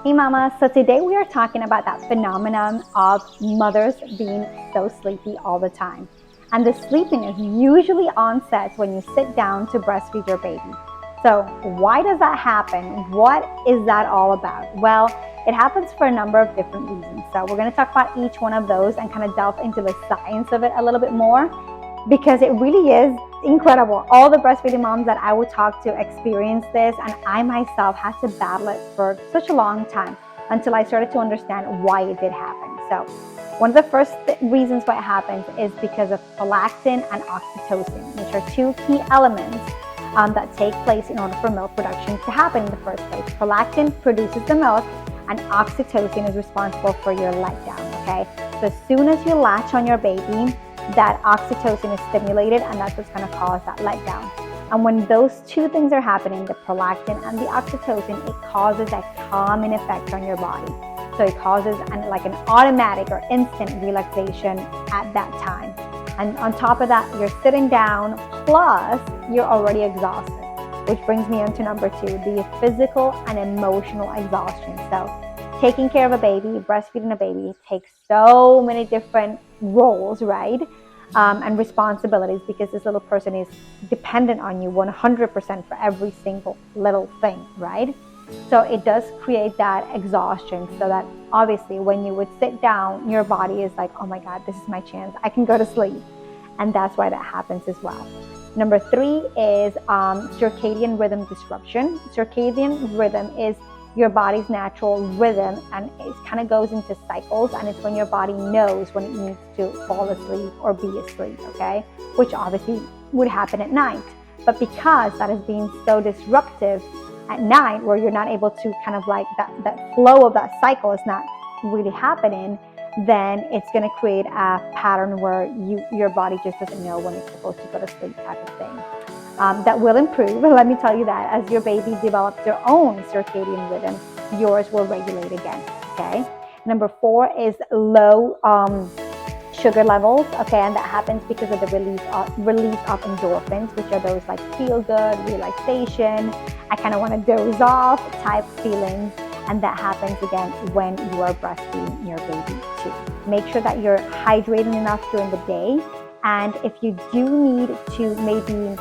Hey mama, so today we are talking about that phenomenon of mothers being so sleepy all the time. And the sleepiness usually onsets when you sit down to breastfeed your baby. So why does that happen? What is that all about? Well, it happens for a number of different reasons. So we're going to talk about each one of those and kind of delve into the science of it a little bit more, because it really is incredible. All the breastfeeding moms that I would talk to experience this, and I myself had to battle it for such a long time until I started to understand why it did happen. So one of the first reasons why it happens is because of prolactin and oxytocin, which are two key elements that take place in order for milk production to happen in the first place. Prolactin produces the milk, and oxytocin is responsible for your letdown, okay? So as soon as you latch on your baby, that oxytocin is stimulated, and that's what's going to cause that letdown. And when those two things are happening, the prolactin and the oxytocin, it causes a calming effect on your body. So it causes like an automatic or instant relaxation at that time. And on top of that, you're sitting down, plus you're already exhausted, which brings me on to number two, the physical and emotional exhaustion. So taking care of a baby, breastfeeding a baby takes so many different roles, right? And responsibilities, because this little person is dependent on you 100% for every single little thing, right? So it does create that exhaustion, so that obviously when you would sit down, your body is like, oh my God, this is my chance. I can go to sleep. And that's why that happens as well. Number three is circadian rhythm disruption. Circadian rhythm is your body's natural rhythm, and it kind of goes into cycles, and it's when your body knows when it needs to fall asleep or be asleep, okay? Which obviously would happen at night. But because that is being so disruptive at night, where you're not able to kind of like that flow of that cycle is not really happening, then it's going to create a pattern where your body just doesn't know when it's supposed to go to sleep, type of thing. That will improve, let me tell you that, as your baby develops their own circadian rhythm, yours will regulate again, okay? Number four is low sugar levels, okay? And that happens because of the release of endorphins, which are those like feel good, relaxation, I kind of want to doze off type feelings. And that happens again when you are breastfeeding your baby too. Make sure that you're hydrating enough during the day. And if you do need to maybe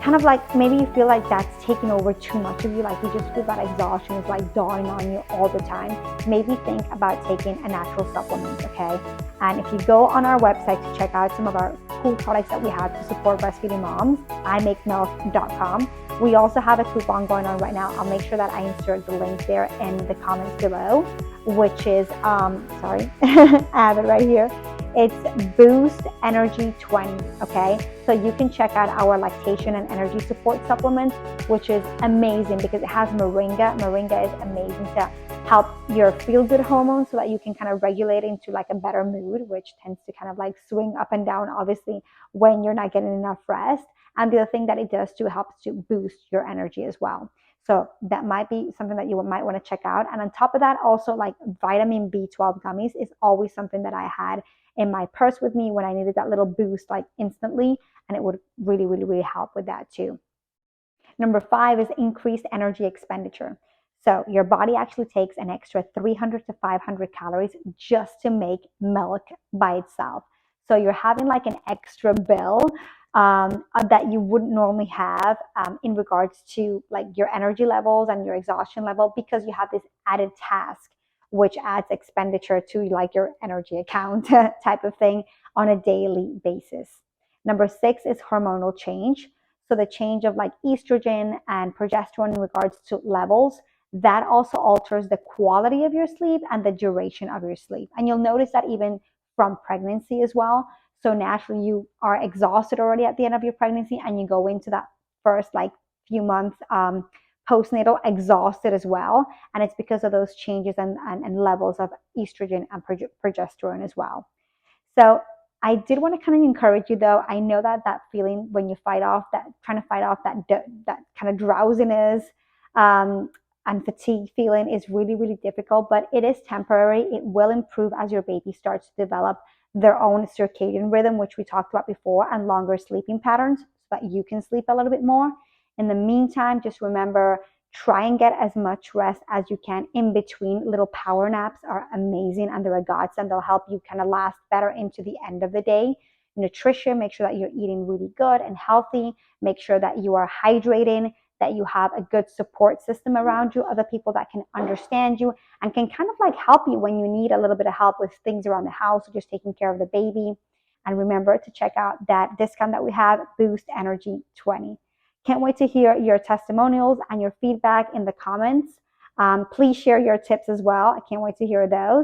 kind of like, maybe you feel like that's taking over too much of you, like you just feel that exhaustion is like dawning on you all the time, maybe think about taking a natural supplement, okay? And if you go on our website to check out some of our cool products that we have to support breastfeeding moms, imakemilk.com. We also have a coupon going on right now. I'll make sure that I insert the link there in the comments below, which is, sorry, I have it right here. It's Boost Energy 20, okay? So you can check out our lactation and energy support supplement, which is amazing because it has moringa. Moringa is amazing to help your feel-good hormones so that you can kind of regulate into like a better mood, which tends to kind of like swing up and down, obviously, when you're not getting enough rest. And the other thing that it does too, helps to boost your energy as well. So that might be something that you might want to check out. And on top of that, also like vitamin B12 gummies is always something that I had in my purse with me when I needed that little boost like instantly, and it would really, really, really help with that too. Number five is increased energy expenditure. So your body actually takes an extra 300 to 500 calories just to make milk by itself. So you're having like an extra bill that you wouldn't normally have in regards to like your energy levels and your exhaustion level, because you have this added task, which adds expenditure to like your energy account type of thing on a daily basis. Number six is hormonal change. So the change of like estrogen and progesterone in regards to levels, that also alters the quality of your sleep and the duration of your sleep. And you'll notice that even from pregnancy as well. So naturally you are exhausted already at the end of your pregnancy, and you go into that first like few months postnatal exhausted as well. And it's because of those changes and levels of estrogen and progesterone as well. So I did want to kind of encourage you though. I know that feeling when you fight off that, trying to fight off that kind of drowsiness and fatigue feeling is really, really difficult, but it is temporary. It will improve as your baby starts to develop their own circadian rhythm, which we talked about before, and longer sleeping patterns so that you can sleep a little bit more. In the meantime, just remember, Try and get as much rest as you can in between. Little power naps are amazing and they're a godsend. They'll help you kind of last better into the end of the day. Nutrition, make sure that you're eating really good and healthy. Make sure that you are hydrating, that you have a good support system around you, other people that can understand you and can kind of like help you when you need a little bit of help with things around the house or just taking care of the baby. And remember to check out that discount that we have, Boost Energy 20. Can't wait to hear your testimonials and your feedback in the comments. Please share your tips as well. I can't wait to hear those.